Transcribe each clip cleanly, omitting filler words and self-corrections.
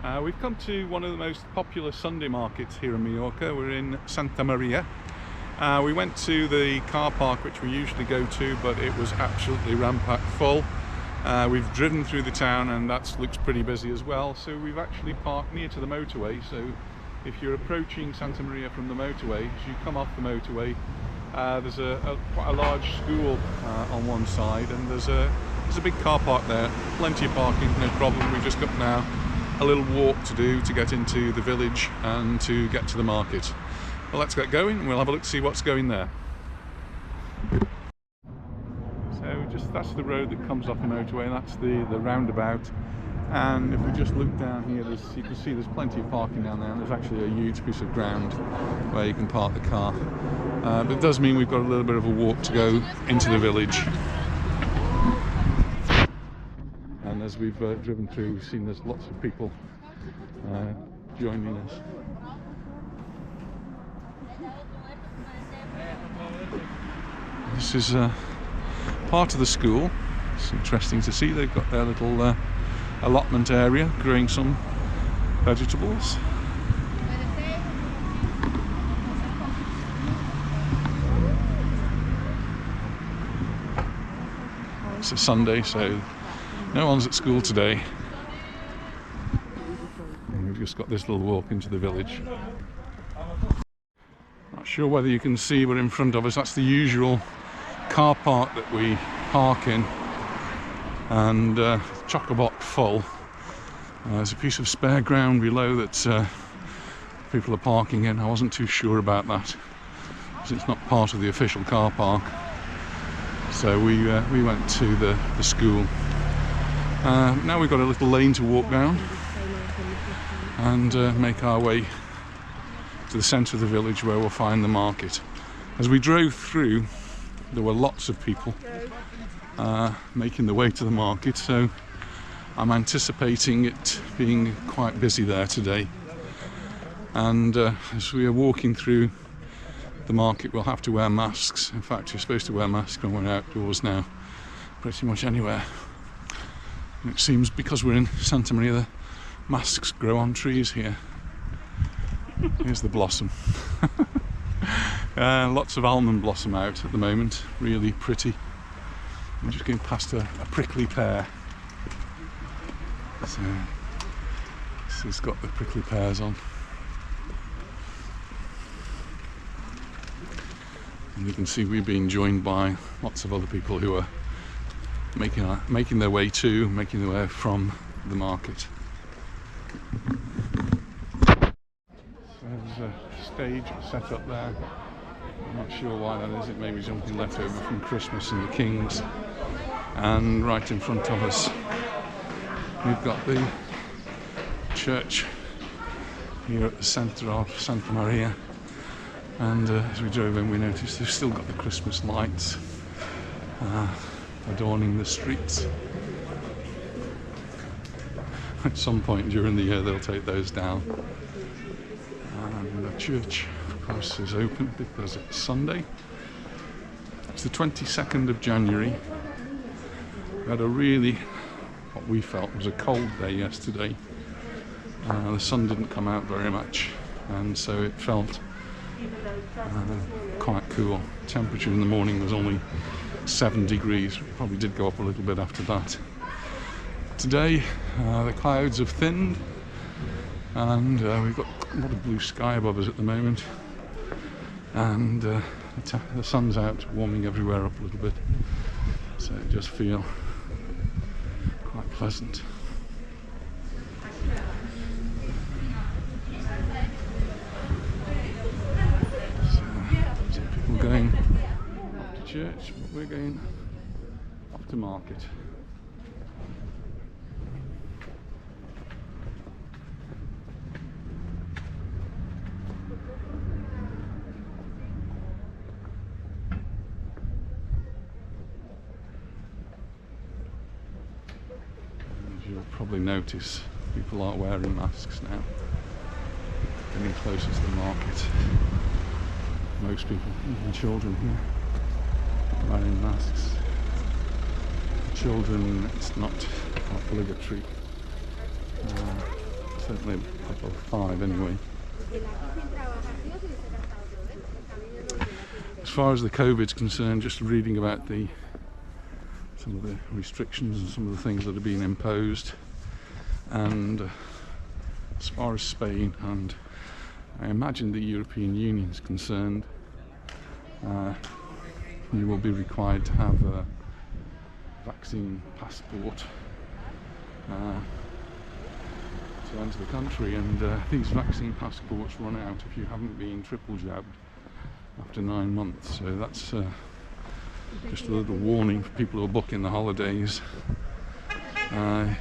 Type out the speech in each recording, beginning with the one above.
We've come to one of the most popular Sunday markets here in Mallorca. We're in Santa Maria. We went to the car park which we usually go to, but it was absolutely ram-packed full. We've driven through the town and that looks pretty busy as well, so we've actually parked near to the motorway. So if you're approaching Santa Maria from the motorway, as you come off the motorway, there's quite a large school on one side, and there's a big car park there. Plenty of parking, no problem. We've just got now a little walk to do to get into the village and to get to the market. Well, let's get going and we'll have a look to see what's going there. So that's the road that comes off the motorway, and that's the roundabout. And if we just look down here, you can see there's plenty of parking down there, and there's actually a huge piece of ground where you can park the car. But it does mean we've got a little bit of a walk to go into the village. And as we've driven through, we've seen there's lots of people joining us. This is part of the school. It's interesting to see they've got their little allotment area growing some vegetables. It's a Sunday, so no one's at school today. And we've just got this little walk into the village. Not sure whether you can see, but in front of us, that's the usual car park that we park in, and chock-a-block full. There's a piece of spare ground below that people are parking in. I wasn't too sure about that, because it's not part of the official car park. So we went to the school. Now we've got a little lane to walk down and make our way to the centre of the village where we'll find the market. As we drove through, there were lots of people making their way to the market, so I'm anticipating it being quite busy there today. And as we are walking through the market, we'll have to wear masks. In fact, you're supposed to wear masks when we're outdoors now, pretty much anywhere. And it seems because we're in Santa Maria, the masks grow on trees here. Here's the blossom. Lots of almond blossom out at the moment, really pretty. I'm just going past a prickly pear. So this has got the prickly pears on. And you can see we've been joined by lots of other people who are making their way from the market. There's a stage set up there. I'm not sure why that is. It may be something left over from Christmas and the Kings. And right in front of us, we've got the church here at the centre of Santa Maria. And as we drove in, we noticed they've still got the Christmas lights adorning the streets. At some point during the year, they'll take those down. And the church, of course, is open because it's Sunday. It's the 22nd of January. We had what we felt was a cold day yesterday. The sun didn't come out very much, and so it felt quite cool. Temperature in the morning was only 7 degrees. It probably did go up a little bit after that. Today, the clouds have thinned, and we've got a lot of blue sky above us at the moment, and the sun's out, warming everywhere up a little bit, so it just feels quite pleasant. So people going off to church, but we're going off to market. You'll probably notice people aren't wearing masks now. Getting closer to the market. Most people, even children here, wearing masks. Children, it's not obligatory. certainly above 5 anyway. As far as the COVID's concerned, just reading about some of the restrictions and some of the things that are being imposed, and as far as Spain and I imagine the European Union is concerned, you will be required to have a vaccine passport to enter the country, and these vaccine passports run out if you haven't been triple jabbed after 9 months. So that's just a little warning for people who are booking the holidays.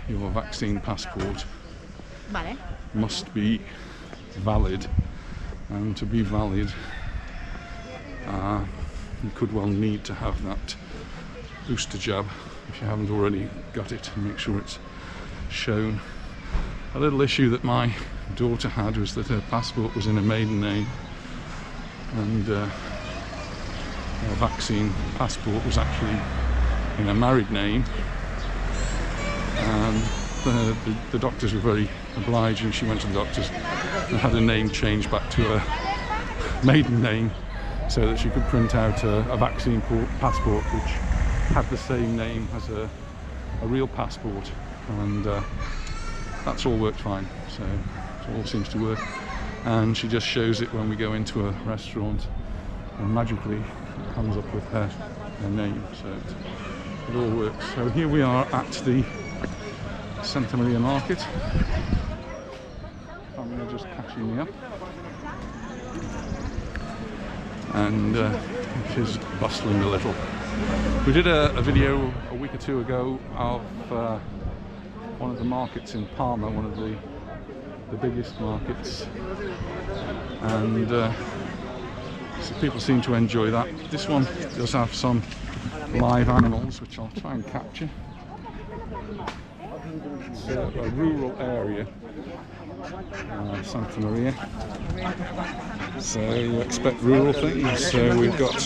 Your vaccine passport must be valid, and to be valid you could well need to have that booster jab if you haven't already got it, and make sure it's shown. A little issue that my daughter had was that her passport was in a maiden name, and her vaccine passport was actually in a married name, and the doctors were very obliging. She went to the doctors and had her name changed back to her maiden name so that she could print out a vaccine passport which had the same name as a real passport, and that's all worked fine, so it all seems to work. And she just shows it when we go into a restaurant, and magically it comes up with her name, so it all works. So here we are at the Santa Maria market. Family are just catching me up, and it is bustling a little. We did a video a week or two ago of one of the markets in Palma, one of the biggest markets, and so people seem to enjoy that. This one does have some live animals which I'll try and capture. It's a rural area, Santa Maria, so you expect rural things. So we've got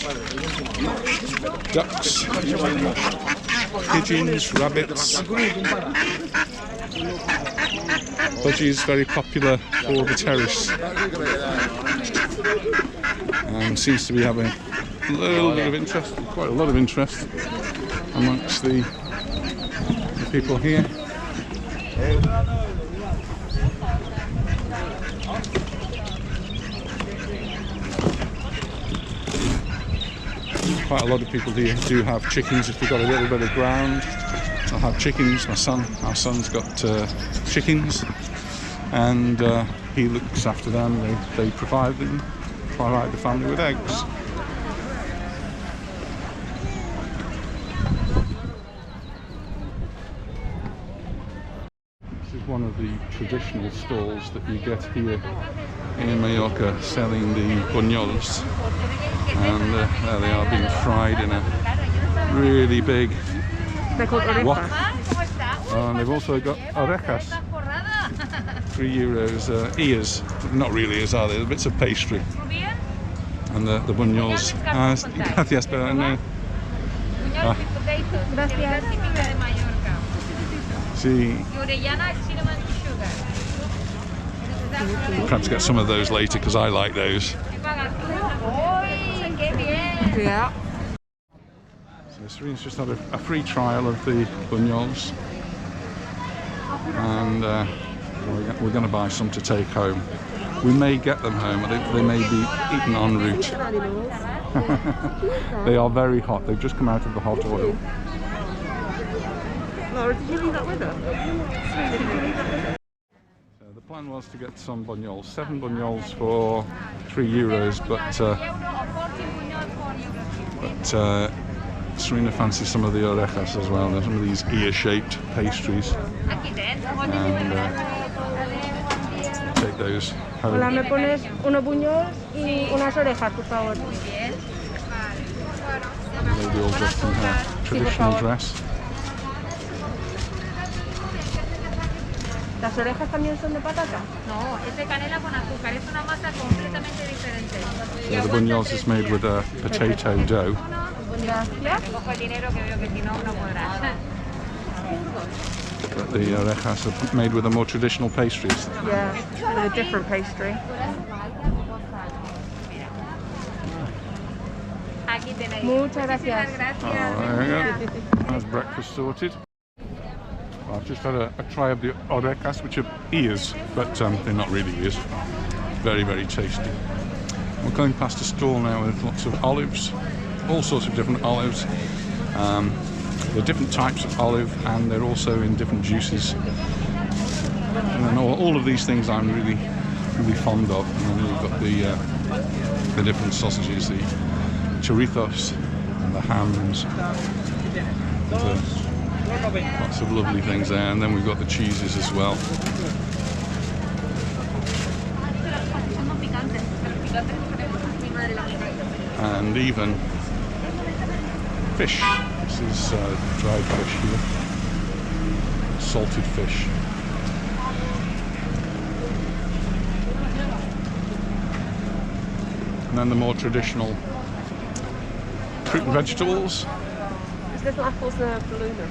ducks, pigeons, rabbits. Budgies, very popular for the terrace, and seems to be having a little bit of interest, quite a lot of interest amongst the people here. Quite a lot of people here do have chickens. If you've got a little bit of ground, I'll have chickens. Our son's got chickens, and he looks after them. They provide the family with eggs. This is one of the traditional stalls that you get here in Mallorca, selling the bunyols, and there they are, being fried in a really big wok. And they've also got orecas, €3. Ears, not really ears, are they? They're bits of pastry. And the bunyols. Gracias, pero no. See. Perhaps get some of those later because I like those. Yeah. So Serene's just had a free trial of the bunyols, and we're going to buy some to take home. We may get them home, they may be eaten en route. They are very hot, they've just come out of the hot oil. Laura, did you leave that with her? The plan was to get some bunyols, 7 bunyols for €3, but Serena fancies some of the orecas as well. There's some of these ear-shaped pastries, and take those home. Hola, me pones unos buñols y unas orejas, por favor. Lady all dressed in her traditional dress. ¿Las orejas también son de patata? No, es de canela con azúcar, es una masa completamente diferente. Yeah, the bunyols is made with a potato dough. Gracias. Cojo el dinero que veo que si no, no podrás. But the orecas are made with the more traditional pastries. Yeah, with a different pastry. Aquí tenéis. Muchas gracias. Gracias. There we go. That's breakfast sorted. Well, I've just had a try of the orecas, which are ears, but they're not really ears. Very, very tasty. We're going past a stall now with lots of olives, all sorts of different olives. There are different types of olive, and they're also in different juices. And then all of these things I'm really, really fond of. And then you've got the different sausages, the choritos and the hams. Lots of lovely things there, and then we've got the cheeses as well. And even fish. This is dried fish here, salted fish. And then the more traditional fruit and vegetables. Is little apples a ballooner?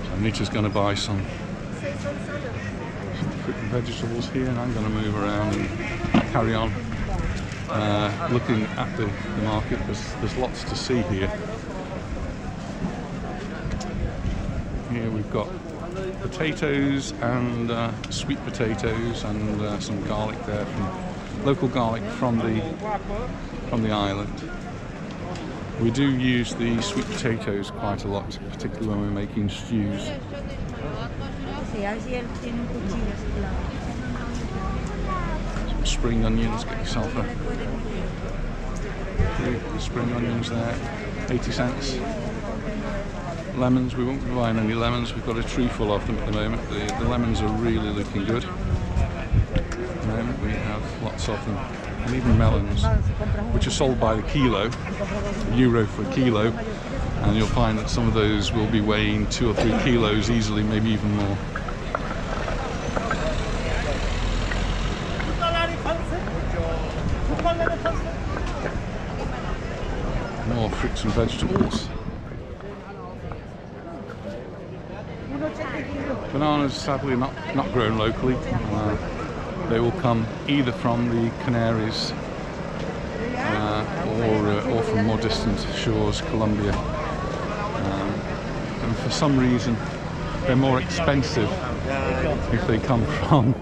So Anita's going to buy some fruit and vegetables here, and I'm going to move around and carry on looking at the market. There's lots to see here. Here we've got potatoes and sweet potatoes and some garlic there, local garlic from the island. We do use the sweet potatoes quite a lot, particularly when we're making stews. Some spring onions, get yourself a few spring onions there, 80 cents. Lemons, we won't be buying any lemons, we've got a tree full of them at the moment. The lemons are really looking good. At the moment we have lots of them. And even melons, which are sold by the kilo, €1 for a kilo, and you'll find that some of those will be weighing 2 or 3 kilos easily, maybe even more. More fruits and vegetables. Bananas sadly not grown locally. They will come either from the Canaries or from more distant shores, Colombia. And for some reason, they're more expensive if they come from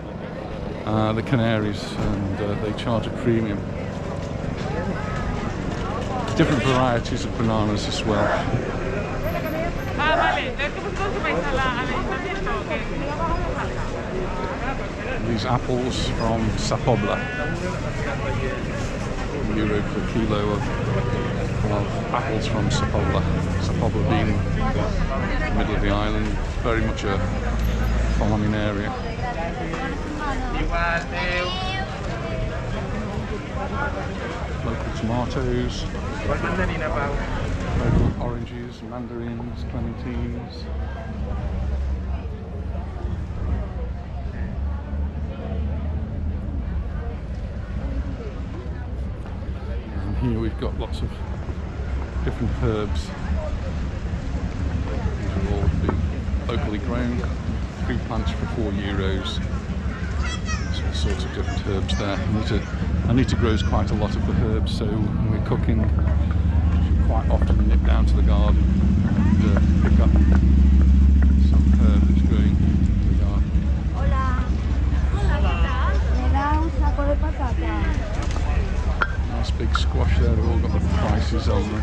the Canaries, and they charge a premium. Different varieties of bananas as well. These apples from Sapobla, €1 for a kilo of apples from Sapobla. Sapobla being the middle of the island, very much a farming area. Local tomatoes, local oranges, mandarins, clementines. Here we've got lots of different herbs. These will all be locally grown, 3 plants for €4. All sorts of different herbs there. Anita grows quite a lot of the herbs, so when we're cooking, she quite often nip down to the garden and pick up some herb that's growing in the garden. Hola. Nice big squash there, they've all got the prices on them.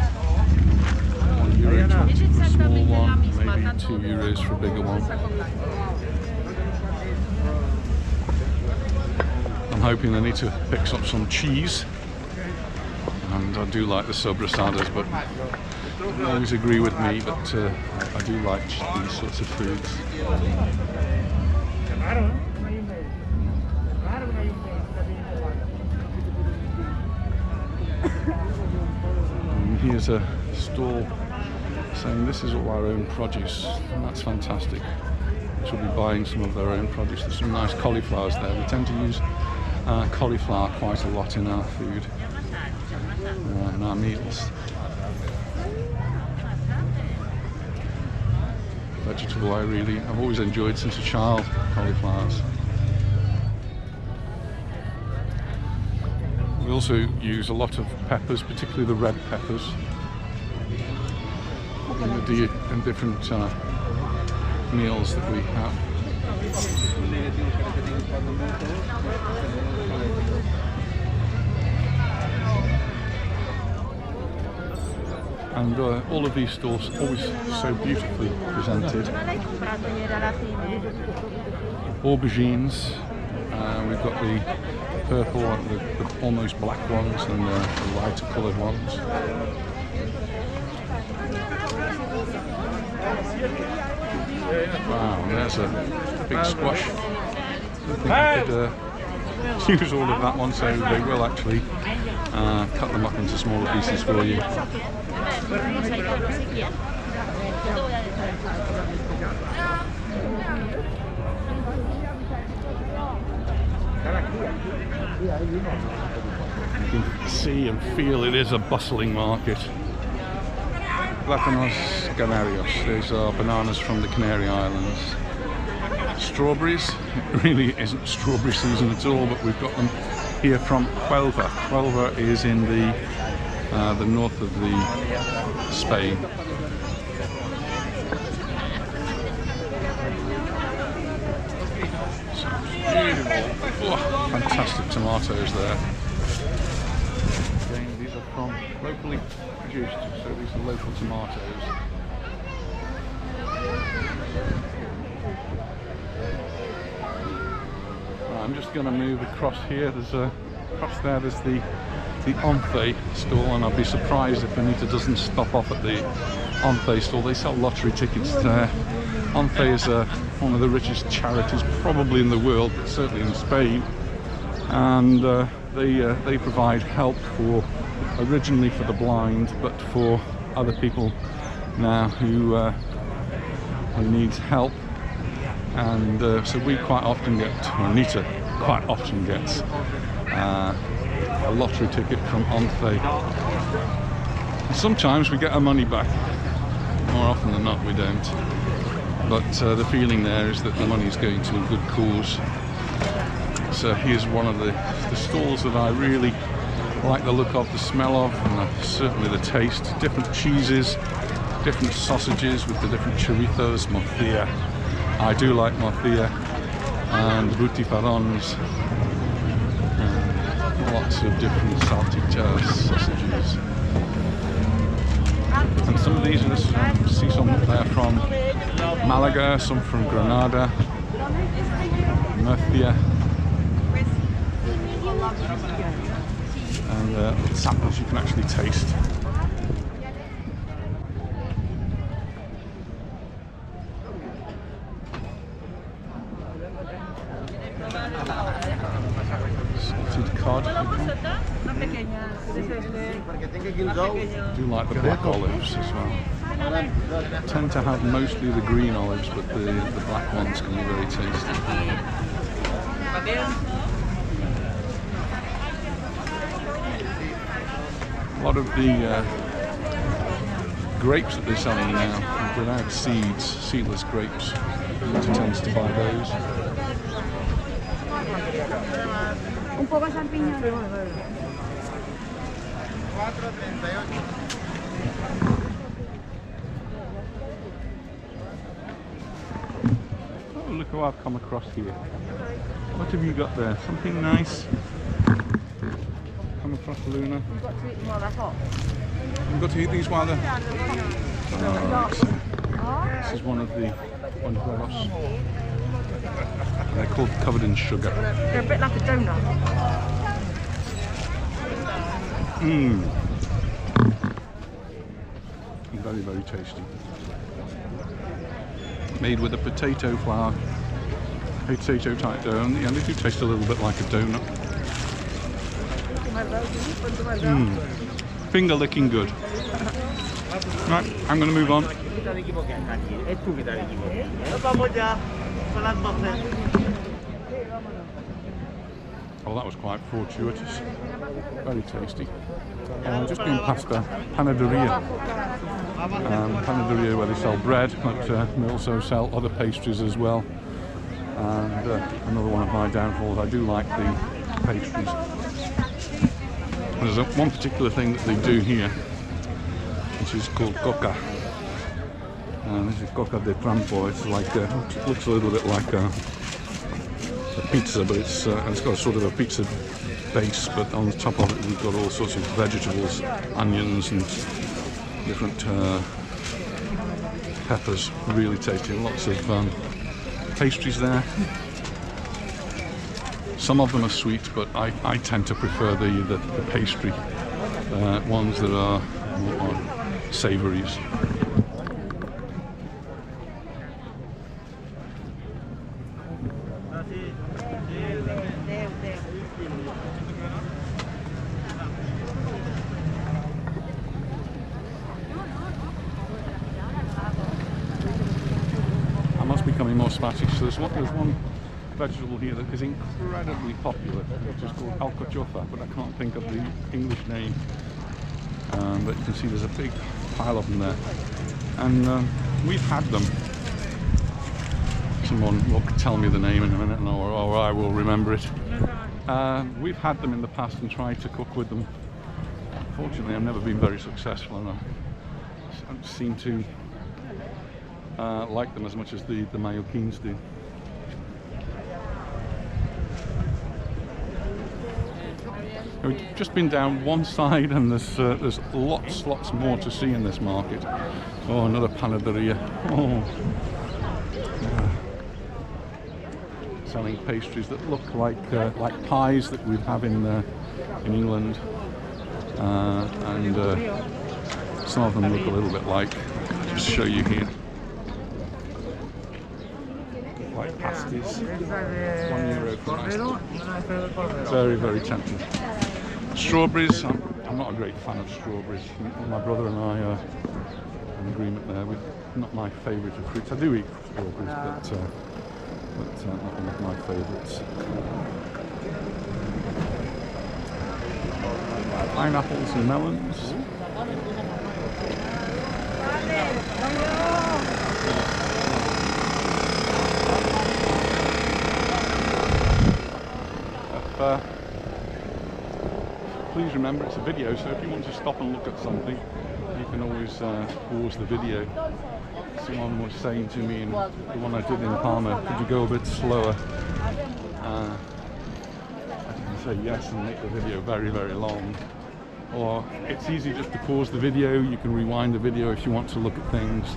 €1.20 for a small one, maybe €2 for a bigger one. I'm hoping Anita picks up some cheese, and I do like the sobrasadas, but they don't always agree with me, but I do like these sorts of foods. Here's a stall saying this is all our own produce, and that's fantastic. She'll be buying some of their own produce. There's some nice cauliflowers there. We tend to use cauliflower quite a lot in our food, in our meals. vegetable I've always enjoyed since a child, cauliflowers. We also use a lot of peppers, particularly the red peppers, in different meals that we have. And all of these stalls are always so beautifully presented. Aubergines, we've got the purple, the almost black ones, and the lighter coloured ones. Wow, there's a big squash. I think I could use all of that one, so they will actually cut them up into smaller pieces for you. You can see and feel it is a bustling market. Plátanos canarios, these are bananas from the Canary Islands. Strawberries, it really isn't strawberry season at all, but we've got them here from Huelva. Huelva is in the north of Spain. Oh, fantastic tomatoes there. Again, these are from locally produced, so these are local tomatoes. Right, I'm just going to move across here. Across there there's the Once stall, and I'll be surprised if Anita doesn't stop off at the Once stall. They sell lottery tickets there. Once is one of the richest charities probably in the world, but certainly in Spain, and they provide help originally for the blind, but for other people now who need help. And so we quite often get, or Anita quite often gets, a lottery ticket from Once. Sometimes we get our money back, more often than not we don't. But the feeling there is that the money is going to a good cause. So here's one of the stalls that I really like the look of, the smell of, and certainly the taste. Different cheeses, different sausages with the different choritos, morcilla. I do like morcilla, and butifarons, and lots of different salchichas, sausages. And some of these, I see some up there from Malaga, some from Granada, Murcia, and samples you can actually taste. Salted cod. I do like the black olives as well. I tend to have mostly the green olives, but the black ones can be very tasty. A lot of the grapes that they're selling now, without seeds, seedless grapes, Anita tends to buy those. Un poco champiñón. Oh, look who I've come across here. What have you got there? Something nice? Come across, Luna. You've got to eat them while they're hot. You've got to eat these while they're... Oh, excellent. This is one of the bunyols. They're called covered in sugar. They're a bit like a donut. Mmm. Very, very tasty. Made with a potato flour, potato type dough, and they do taste a little bit like a donut. Mmm. Finger licking good. Right, I'm going to move on. Oh, that was quite fortuitous. Very tasty. Just been past a panaderia. Panaderia where they sell bread, but they also sell other pastries as well. And another one of my downfalls, I do like the pastries. There's one particular thing that they do here, which is called coca. This is coca de campo. It's like looks a little bit like a pizza, but it's got sort of a pizza base, but on the top of it we've got all sorts of vegetables, onions and different peppers. Really tasty. Lots of pastries there. Some of them are sweet, but I tend to prefer the pastry ones that are more savouries. Becoming more Spanish. So there's one vegetable here that is incredibly popular, which is called alcachofa, but I can't think of the English name. But you can see there's a big pile of them there, and we've had them. Someone will tell me the name in a minute, or I will remember it. We've had them in the past and tried to cook with them. Unfortunately, I've never been very successful, and I don't seem to like them as much as the Mallorquins do. We've just been down one side, and there's lots more to see in this market. Oh, another panaderia. Oh, selling pastries that look like pies that we have in England, and some of them look a little bit like. I'll just show you here. Like Pastries, €1 for an ice. Very tempting. Strawberries, I'm not a great fan of strawberries. My brother and I are in agreement there. Not my favourite of fruits. I do eat strawberries, but not one of my favourites. Pineapples and melons. Please remember it's a video, so if you want to stop and look at something, you can always pause the video. Someone was saying to me in the one I did in Palma, could you go a bit slower? I can say yes and make the video very long. Or it's easy just to pause the video. You can rewind the video if you want to look at things.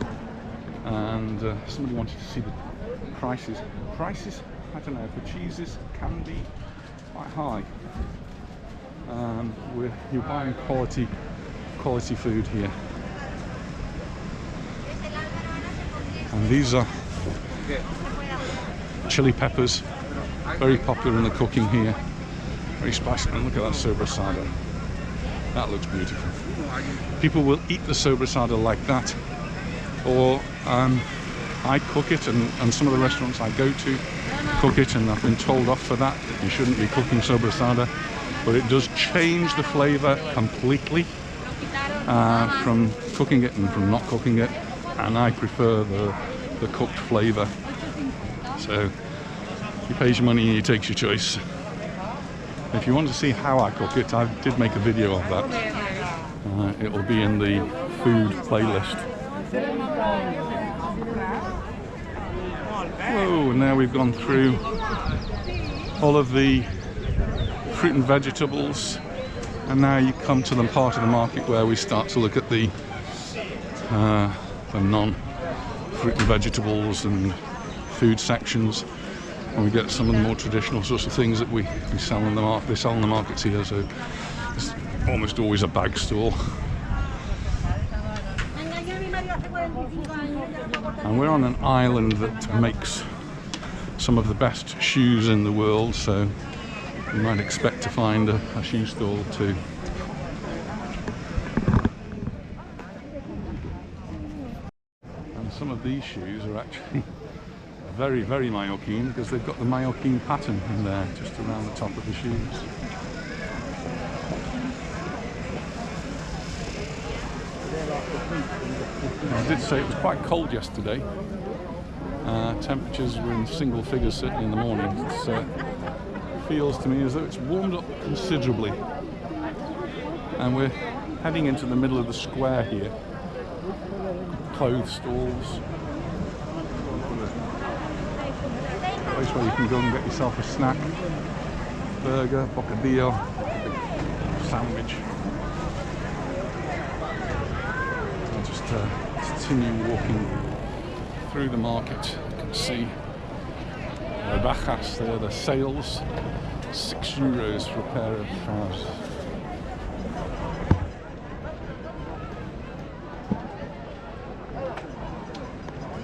And somebody wanted to see the prices. Prices, I don't know, for cheeses can be quite high. You're buying quality food here. And these are chili peppers, very popular in the cooking here. Very spicy. And look at that sobrasada. That looks beautiful. People will eat the sobrasada like that, or I cook it, and some of the restaurants I go to cook it, and I've been told off for that you shouldn't be cooking sobrasada. But it does change the flavour completely from cooking it and from not cooking it, and I prefer the cooked flavour. So he pays your money and he takes your choice. If you want to see how I cook it, I did make a video of that. It will be in the food playlist. Whoa, now we've gone through all of the fruit and vegetables, and now you come to the part of the market where we start to look at the non-fruit and vegetables and food sections, and we get some of the more traditional sorts of things that we sell in the market. They sell in the markets here, so it's almost always a bag stall. And we're on an island that makes some of the best shoes in the world, so you might expect to find a shoe stall too. And some of these shoes are actually very Mallorquin, because they've got the Mallorquin pattern in there just around the top of the shoes. I did say it was quite cold yesterday. Temperatures were in single figures certainly in the morning. It feels to me as though it's warmed up considerably. And we're heading into the middle of the square here. Clothes stalls. A place where you can go and get yourself a snack. Burger, bocadillo, sandwich. I'll just continue walking through the market. You can see orecas there, the sales. €6 for a pair of trousers.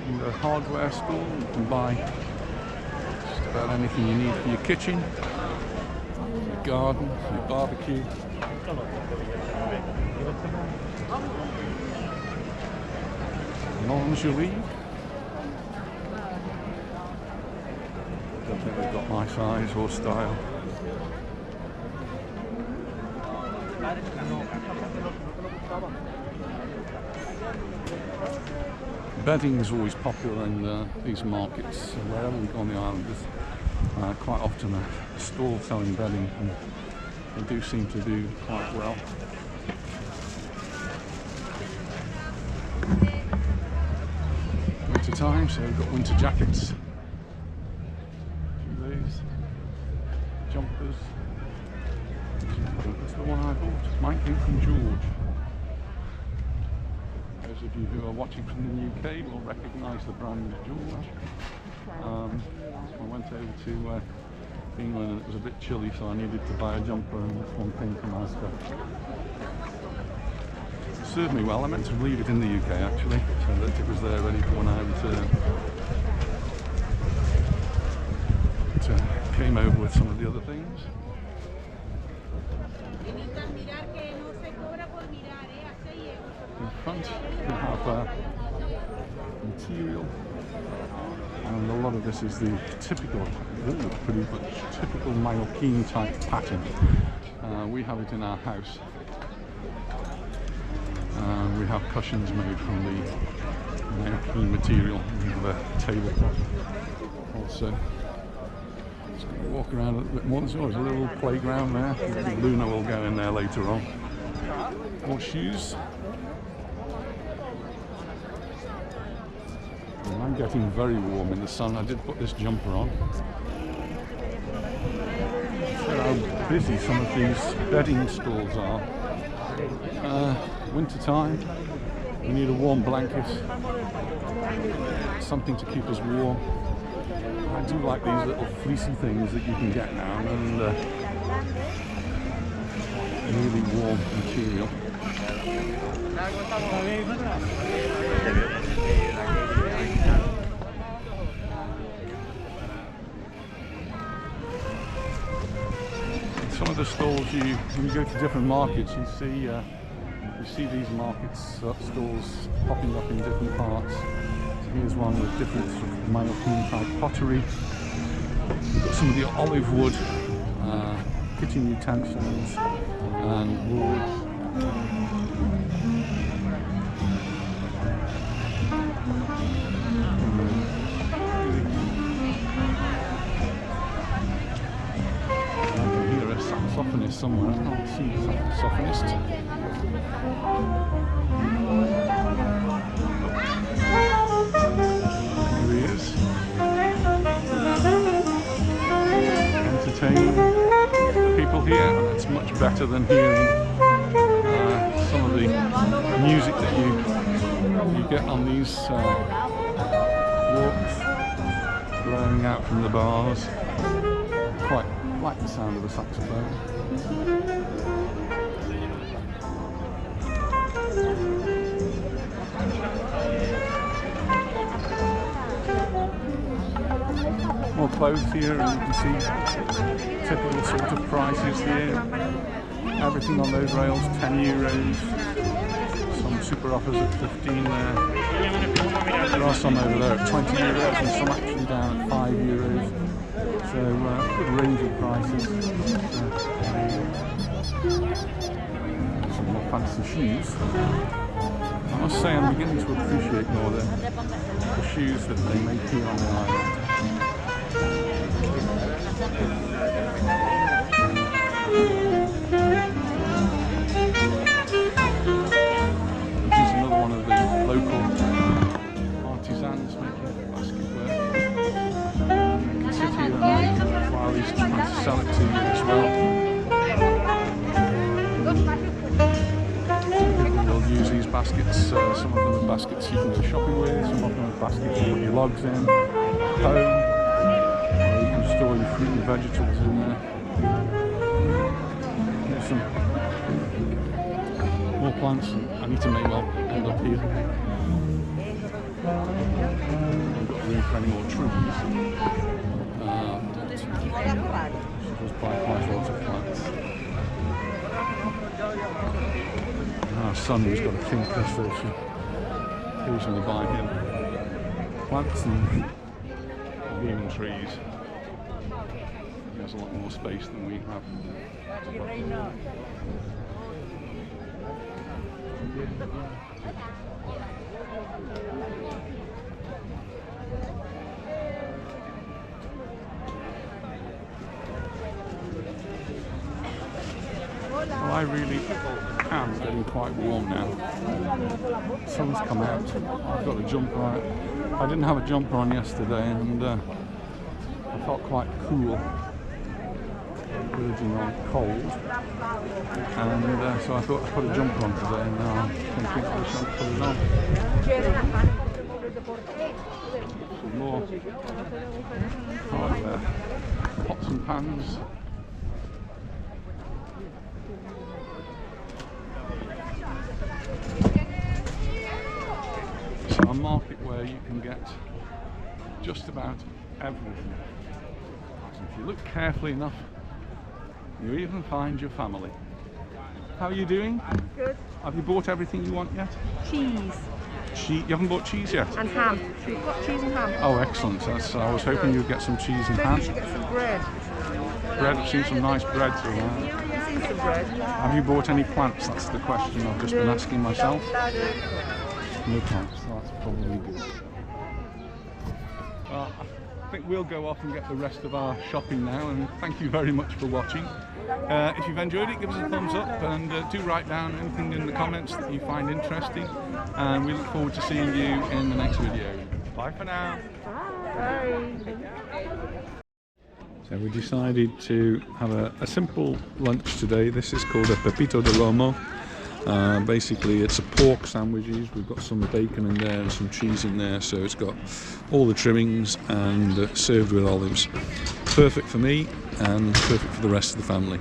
In the hardware store, you can buy just about anything you need for your kitchen, your garden, your barbecue. Lingerie. Don't think they've got my size or style. Bedding is always popular in these markets. Wherever we go on the island, there's quite often a stall selling bedding, and they do seem to do quite well. Winter time, so we've got winter jackets. These jumpers. That's the one I bought. Mine came from George. Those of you who are watching from the UK will recognise the brand George. I went over to England and it was a bit chilly, so I needed to buy a jumper, and this one came from Asda. It served me well. I meant to leave it in the UK actually, so that it was there ready for when I returned. But, came over with some of the other things. In front we have material, and a lot of this is the typical, pretty much typical Mallorquin type pattern. We have it in our house. We have cushions made from the Mallorquin material. We have a tablecloth also. Just going to walk around a little bit more. There's always a little playground there. Luna will go in there later on. More shoes. I'm getting very warm in the sun. I did put this jumper on. Show how busy some of these bedding stalls are. Winter time, we need a warm blanket, something to keep us warm. I do like these little fleecy things that you can get now, and really warm material. Some of the stalls, when you go to different markets, you see these markets stalls popping up in different parts. So here's one with different sort of Mallorquin type pottery. We've got some of the olive wood kitchen utensils and wood. Saxophonist somewhere. I can't see the saxophonist. Here he is. Entertaining the people here, and it's much better than hearing some of the music that you get on these walks, blowing out from the bars. Quite like the sound of a saxophone. More clothes here, and you can see typical sort of prices here. Everything on those rails, €10. Some super offers at 15 there. There are some over there at €20 and some actually down at €5. So good range of prices. Some more fancy shoes. I must say I'm beginning to appreciate more the shoes that they make here on the island. This is another one of the local artisans making basketwear. You can sit here and while he's trying to sell it to you as well. We'll use these baskets, some of them are baskets you can go shopping with, some of them are baskets you put your logs in, home, or you can store your fruit and vegetables in there. There's some more plants, and I need to may well end up here. I've got room for any more trees. Just buy quite lots of plants. Our son, who's got a thinker, so she occasionally buy him plants and even trees. He has a lot more space than we have. Well, I really am getting quite warm now. The sun's come out. I've got a jumper on. I didn't have a jumper on yesterday, and I felt quite cool, verging on cold. And so I thought I'd put a jumper on today, and now I'm thinking I shan't put it on. Some more pots and pans. So a market where you can get just about everything. And if you look carefully enough, you even find your family. How are you doing? Good. Have you bought everything you want yet? Cheese. You haven't bought cheese yet? And ham. We've got cheese and ham. Oh, excellent. I was hoping you'd get some cheese and ham. Maybe you should get some bread. Bread, I've seen some nice breads around. I've seen some bread. Have you bought any plants? That's the question I've just been asking myself. No plants, that's probably good. I think we'll go off and get the rest of our shopping now, and thank you very much for watching. If you've enjoyed it, give us a thumbs up, and do write down anything in the comments that you find interesting, and we look forward to seeing you in the next video. Bye for now. Bye. So we decided to have a simple lunch today. This is called a pepito de lomo. Basically it's a pork sandwiches. We've got some bacon in there and some cheese in there, so it's got all the trimmings and served with olives. Perfect for me and perfect for the rest of the family.